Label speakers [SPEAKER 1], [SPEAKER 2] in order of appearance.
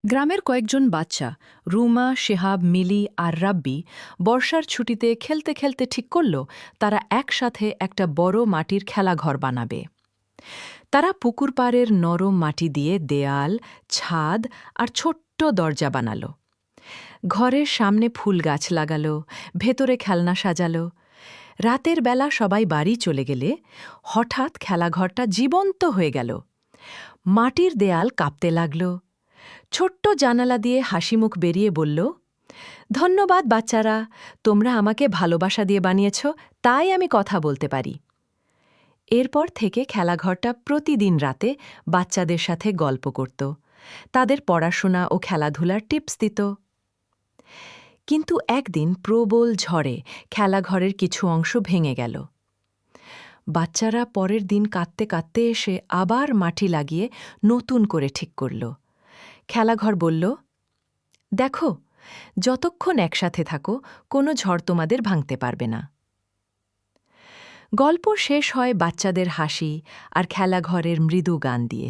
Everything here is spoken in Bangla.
[SPEAKER 1] গ্রামের কয়েকজন বাচ্চা রুমা, শেহাব, মিলি আর রাব্বি বর্ষার ছুটিতে খেলতে খেলতে ঠিক করল তারা একসাথে একটা বড় মাটির খেলাঘর বানাবে। তারা পুকুর পাড়ের নরম মাটি দিয়ে দেয়াল, ছাদ আর ছোট্ট দরজা বানালো। ঘরের সামনে ফুল গাছ লাগালো, ভেতরে খেলনা সাজালো। রাতের বেলা সবাই বাড়ি চলে গেলে হঠাৎ খেলাঘরটা জীবন্ত হয়ে গেল। মাটির দেয়াল কাঁপতে লাগল। ছোট্ট জানালা দিয়ে হাসিমুখ বেরিয়ে বলল, ধন্যবাদ বাচ্চারা, তোমরা আমাকে ভালোবাসা দিয়ে বানিয়েছ, তাই আমি কথা বলতে পারি। এরপর থেকে খেলাঘরটা প্রতিদিন রাতে বাচ্চাদের সাথে গল্প করত, তাদের পড়াশোনা ও খেলাধুলার টিপস দিত। কিন্তু একদিন প্রবল ঝড়ে খেলাঘরের কিছু অংশ ভেঙে গেল। বাচ্চারা পরের দিন কাঁদতে কাঁদতে এসে আবার মাটি লাগিয়ে নতুন করে ঠিক করল। খেলাঘর বলল, দেখো, যতক্ষণ একসাথে থাকো কোনো ঝড় তোমাদের ভাঙতে পারবে না। গল্প শেষ হয় বাচ্চাদের হাসি আর খেলাঘরের মৃদু গান দিয়ে।